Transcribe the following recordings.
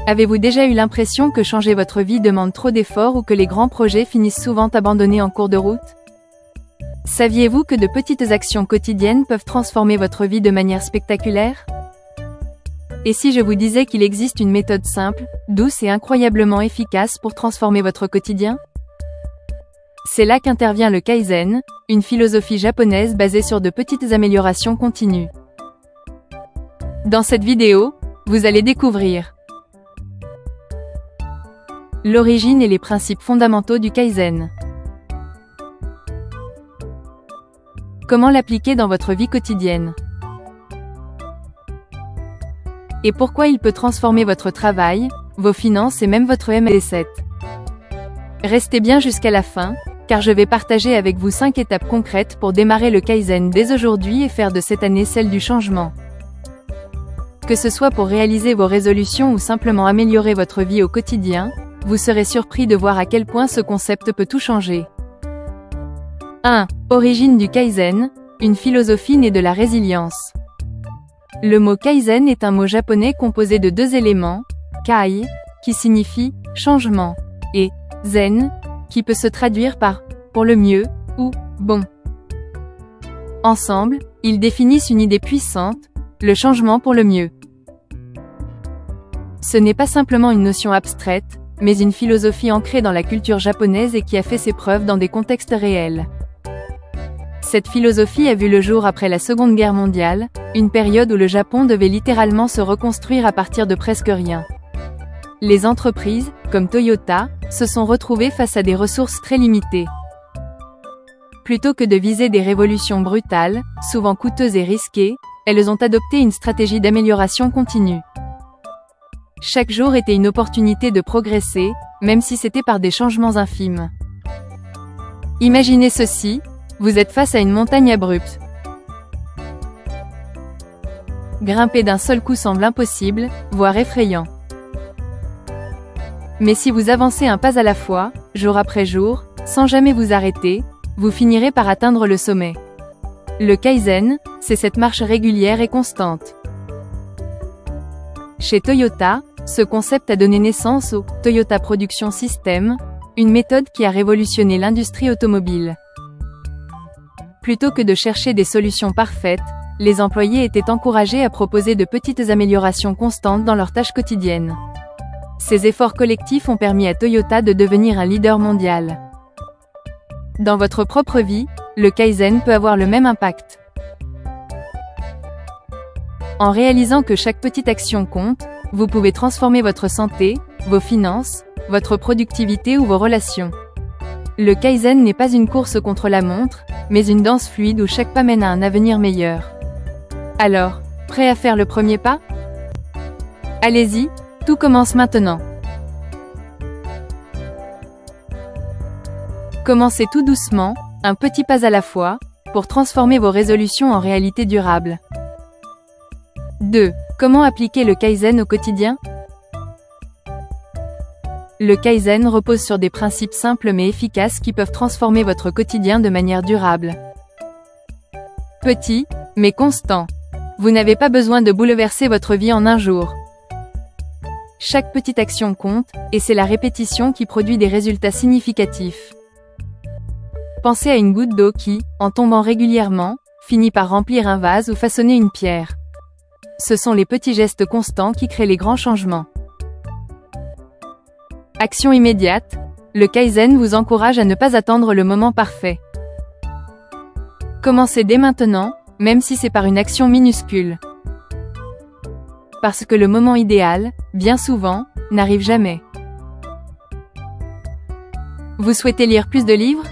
Avez-vous déjà eu l'impression que changer votre vie demande trop d'efforts ou que les grands projets finissent souvent abandonnés en cours de route? Saviez-vous que de petites actions quotidiennes peuvent transformer votre vie de manière spectaculaire? Et si je vous disais qu'il existe une méthode simple, douce et incroyablement efficace pour transformer votre quotidien? C'est là qu'intervient le Kaizen, une philosophie japonaise basée sur de petites améliorations continues. Dans cette vidéo, vous allez découvrir l'origine et les principes fondamentaux du Kaizen. Comment l'appliquer dans votre vie quotidienne? Et pourquoi il peut transformer votre travail, vos finances et même votre mindset. Restez bien jusqu'à la fin, car je vais partager avec vous 5 étapes concrètes pour démarrer le Kaizen dès aujourd'hui et faire de cette année celle du changement. Que ce soit pour réaliser vos résolutions ou simplement améliorer votre vie au quotidien, vous serez surpris de voir à quel point ce concept peut tout changer. 1. Origine du Kaizen, une philosophie née de la résilience. Le mot Kaizen est un mot japonais composé de 2 éléments, Kai, qui signifie « changement », et Zen, qui peut se traduire par « pour le mieux » ou « bon ». Ensemble, ils définissent une idée puissante, le changement pour le mieux. Ce n'est pas simplement une notion abstraite, mais une philosophie ancrée dans la culture japonaise et qui a fait ses preuves dans des contextes réels. Cette philosophie a vu le jour après la Seconde Guerre mondiale, une période où le Japon devait littéralement se reconstruire à partir de presque rien. Les entreprises, comme Toyota, se sont retrouvées face à des ressources très limitées. Plutôt que de viser des révolutions brutales, souvent coûteuses et risquées, elles ont adopté une stratégie d'amélioration continue. Chaque jour était une opportunité de progresser, même si c'était par des changements infimes. Imaginez ceci, vous êtes face à une montagne abrupte. Grimper d'un seul coup semble impossible, voire effrayant. Mais si vous avancez un pas à la fois, jour après jour, sans jamais vous arrêter, vous finirez par atteindre le sommet. Le Kaizen, c'est cette marche régulière et constante. Chez Toyota, ce concept a donné naissance au Toyota Production System, une méthode qui a révolutionné l'industrie automobile. Plutôt que de chercher des solutions parfaites, les employés étaient encouragés à proposer de petites améliorations constantes dans leurs tâches quotidiennes. Ces efforts collectifs ont permis à Toyota de devenir un leader mondial. Dans votre propre vie, le Kaizen peut avoir le même impact. En réalisant que chaque petite action compte, vous pouvez transformer votre santé, vos finances, votre productivité ou vos relations. Le Kaizen n'est pas une course contre la montre, mais une danse fluide où chaque pas mène à un avenir meilleur. Alors, prêt à faire le premier pas? Allez-y, tout commence maintenant. Commencez tout doucement, un petit pas à la fois, pour transformer vos résolutions en réalité durable. 2. Comment appliquer le Kaizen au quotidien? Le Kaizen repose sur des principes simples mais efficaces qui peuvent transformer votre quotidien de manière durable. Petit, mais constant. Vous n'avez pas besoin de bouleverser votre vie en un jour. Chaque petite action compte, et c'est la répétition qui produit des résultats significatifs. Pensez à une goutte d'eau qui, en tombant régulièrement, finit par remplir un vase ou façonner une pierre. Ce sont les petits gestes constants qui créent les grands changements. Action immédiate, le Kaizen vous encourage à ne pas attendre le moment parfait. Commencez dès maintenant, même si c'est par une action minuscule. Parce que le moment idéal, bien souvent, n'arrive jamais. Vous souhaitez lire plus de livres?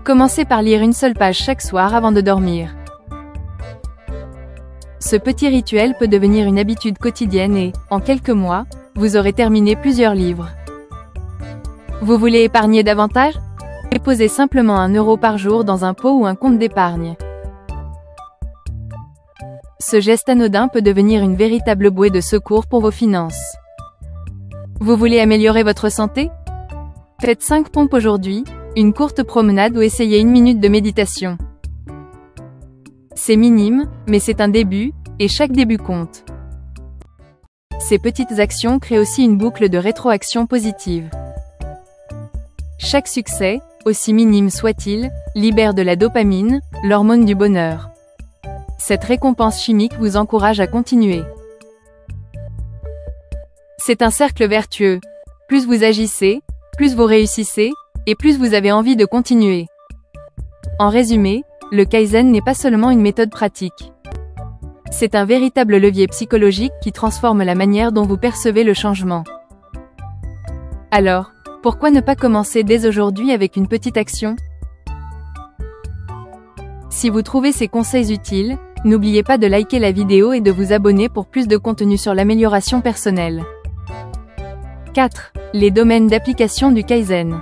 Commencez par lire une seule page chaque soir avant de dormir. Ce petit rituel peut devenir une habitude quotidienne et, en quelques mois, vous aurez terminé plusieurs livres. Vous voulez épargner davantage? Déposez simplement 1 euro par jour dans un pot ou un compte d'épargne. Ce geste anodin peut devenir une véritable bouée de secours pour vos finances. Vous voulez améliorer votre santé? Faites 5 pompes aujourd'hui, une courte promenade ou essayez 1 minute de méditation. C'est minime, mais c'est un début, et chaque début compte. Ces petites actions créent aussi une boucle de rétroaction positive. Chaque succès, aussi minime soit-il, libère de la dopamine, l'hormone du bonheur. Cette récompense chimique vous encourage à continuer. C'est un cercle vertueux. Plus vous agissez, plus vous réussissez, et plus vous avez envie de continuer. En résumé, le Kaizen n'est pas seulement une méthode pratique. C'est un véritable levier psychologique qui transforme la manière dont vous percevez le changement. Alors, pourquoi ne pas commencer dès aujourd'hui avec une petite action? Si vous trouvez ces conseils utiles, n'oubliez pas de liker la vidéo et de vous abonner pour plus de contenu sur l'amélioration personnelle. 4. Les domaines d'application du Kaizen.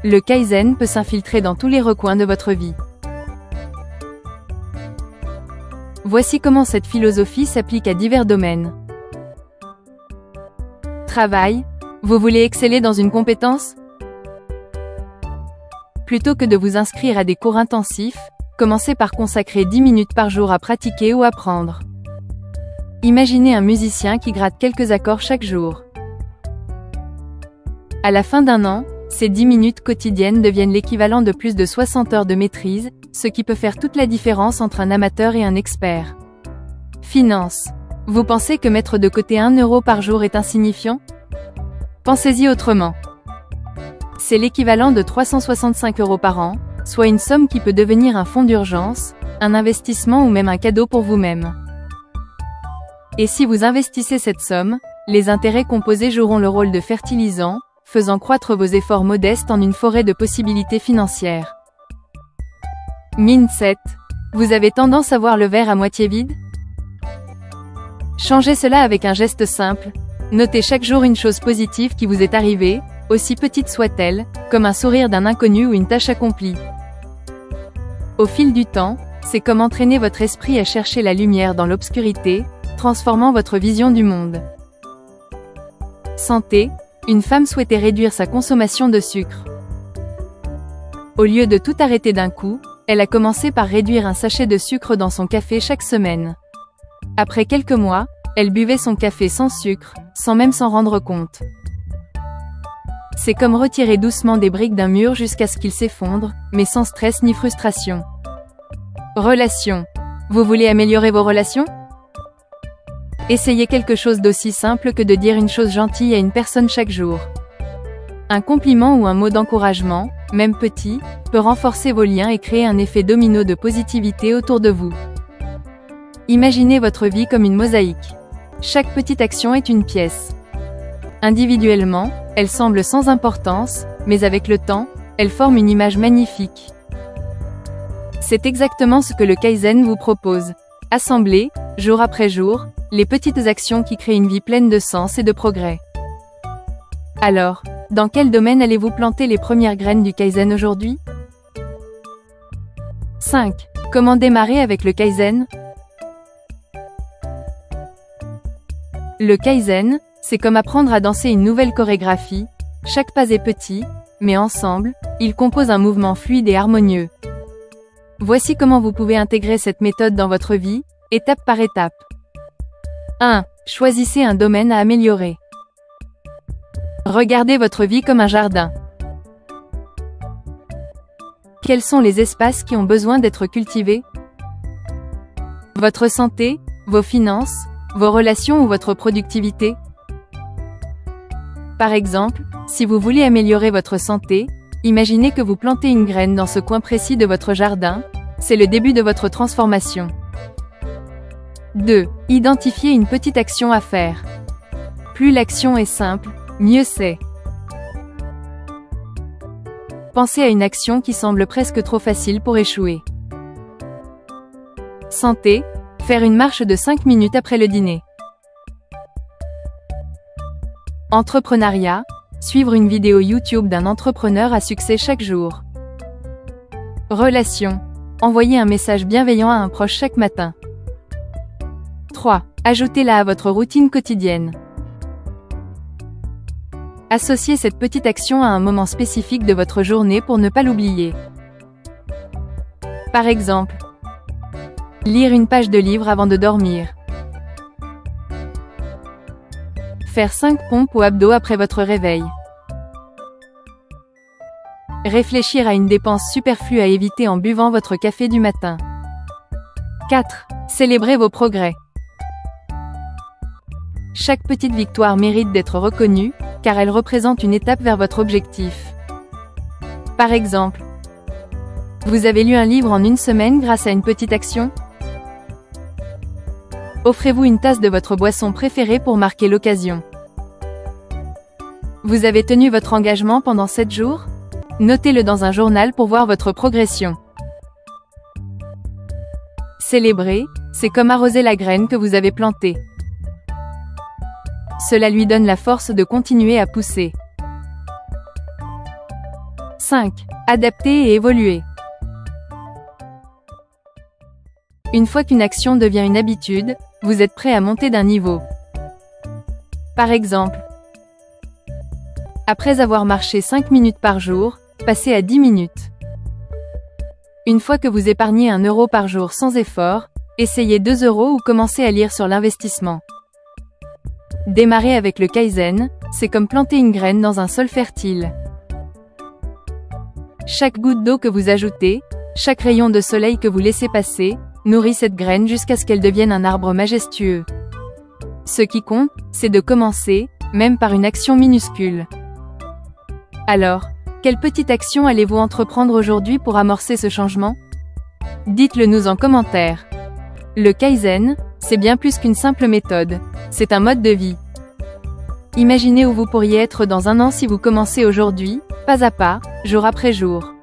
Le Kaizen peut s'infiltrer dans tous les recoins de votre vie. Voici comment cette philosophie s'applique à divers domaines. Travail. Vous voulez exceller dans une compétence? Plutôt que de vous inscrire à des cours intensifs, commencez par consacrer 10 minutes par jour à pratiquer ou apprendre. Imaginez un musicien qui gratte quelques accords chaque jour. À la fin d'un an, ces 10 minutes quotidiennes deviennent l'équivalent de plus de 60 heures de maîtrise, ce qui peut faire toute la différence entre un amateur et un expert. Finances. Vous pensez que mettre de côté 1 euro par jour est insignifiant? Pensez-y autrement. C'est l'équivalent de 365 euros par an, soit une somme qui peut devenir un fonds d'urgence, un investissement ou même un cadeau pour vous-même. Et si vous investissez cette somme, les intérêts composés joueront le rôle de fertilisant, faisant croître vos efforts modestes en une forêt de possibilités financières. Mindset. Vous avez tendance à voir le verre à moitié vide? Changez cela avec un geste simple. Notez chaque jour une chose positive qui vous est arrivée, aussi petite soit-elle, comme un sourire d'un inconnu ou une tâche accomplie. Au fil du temps, c'est comme entraîner votre esprit à chercher la lumière dans l'obscurité, transformant votre vision du monde. Santé. Une femme souhaitait réduire sa consommation de sucre. Au lieu de tout arrêter d'un coup, elle a commencé par réduire un sachet de sucre dans son café chaque semaine. Après quelques mois, elle buvait son café sans sucre, sans même s'en rendre compte. C'est comme retirer doucement des briques d'un mur jusqu'à ce qu'il s'effondre, mais sans stress ni frustration. Relations. Vous voulez améliorer vos relations? Essayez quelque chose d'aussi simple que de dire une chose gentille à une personne chaque jour. Un compliment ou un mot d'encouragement, même petit, peut renforcer vos liens et créer un effet domino de positivité autour de vous. Imaginez votre vie comme une mosaïque. Chaque petite action est une pièce. Individuellement, elle semble sans importance, mais avec le temps, elle forme une image magnifique. C'est exactement ce que le Kaizen vous propose. Assembler, jour après jour, les petites actions qui créent une vie pleine de sens et de progrès. Alors, dans quel domaine allez-vous planter les premières graines du Kaizen aujourd'hui? 5. Comment démarrer avec le Kaizen? Le Kaizen, c'est comme apprendre à danser une nouvelle chorégraphie. Chaque pas est petit, mais ensemble, ils composent un mouvement fluide et harmonieux. Voici comment vous pouvez intégrer cette méthode dans votre vie, étape par étape. 1. Choisissez un domaine à améliorer. Regardez votre vie comme un jardin. Quels sont les espaces qui ont besoin d'être cultivés? Votre santé, vos finances, vos relations ou votre productivité? Par exemple, si vous voulez améliorer votre santé, imaginez que vous plantez une graine dans ce coin précis de votre jardin, c'est le début de votre transformation. 2. Identifiez une petite action à faire. Plus l'action est simple, mieux c'est. Pensez à une action qui semble presque trop facile pour échouer. Santé, faire une marche de 5 minutes après le dîner. Entrepreneuriat, suivre une vidéo YouTube d'un entrepreneur à succès chaque jour. Relations, envoyer un message bienveillant à un proche chaque matin. 3. Ajoutez-la à votre routine quotidienne. Associez cette petite action à un moment spécifique de votre journée pour ne pas l'oublier. Par exemple, lire une page de livre avant de dormir. Faire 5 pompes ou abdos après votre réveil. Réfléchir à une dépense superflue à éviter en buvant votre café du matin. 4. Célébrer vos progrès. Chaque petite victoire mérite d'être reconnue, car elle représente une étape vers votre objectif. Par exemple, vous avez lu un livre en une semaine grâce à une petite action? Offrez-vous une tasse de votre boisson préférée pour marquer l'occasion. Vous avez tenu votre engagement pendant 7 jours? Notez-le dans un journal pour voir votre progression. Célébrer, c'est comme arroser la graine que vous avez plantée. Cela lui donne la force de continuer à pousser. 5. Adapter et évoluer. Une fois qu'une action devient une habitude, vous êtes prêt à monter d'un niveau. Par exemple, après avoir marché 5 minutes par jour, passez à 10 minutes. Une fois que vous épargnez 1 euro par jour sans effort, essayez 2 euros ou commencez à lire sur l'investissement. Démarrer avec le Kaizen, c'est comme planter une graine dans un sol fertile. Chaque goutte d'eau que vous ajoutez, chaque rayon de soleil que vous laissez passer, nourrit cette graine jusqu'à ce qu'elle devienne un arbre majestueux. Ce qui compte, c'est de commencer, même par une action minuscule. Alors, quelle petite action allez-vous entreprendre aujourd'hui pour amorcer ce changement? Dites-le nous en commentaire. Le Kaizen, c'est bien plus qu'une simple méthode, c'est un mode de vie. Imaginez où vous pourriez être dans 1 an si vous commencez aujourd'hui, pas à pas, jour après jour.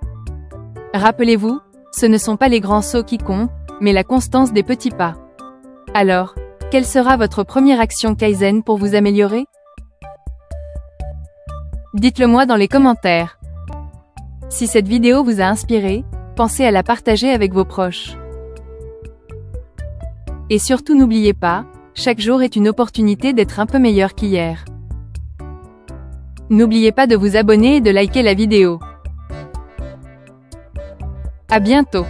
Rappelez-vous, ce ne sont pas les grands sauts qui comptent, mais la constance des petits pas. Alors, quelle sera votre première action Kaizen pour vous améliorer? Dites-le moi dans les commentaires. Si cette vidéo vous a inspiré, pensez à la partager avec vos proches. Et surtout n'oubliez pas, chaque jour est une opportunité d'être un peu meilleur qu'hier. N'oubliez pas de vous abonner et de liker la vidéo. À bientôt.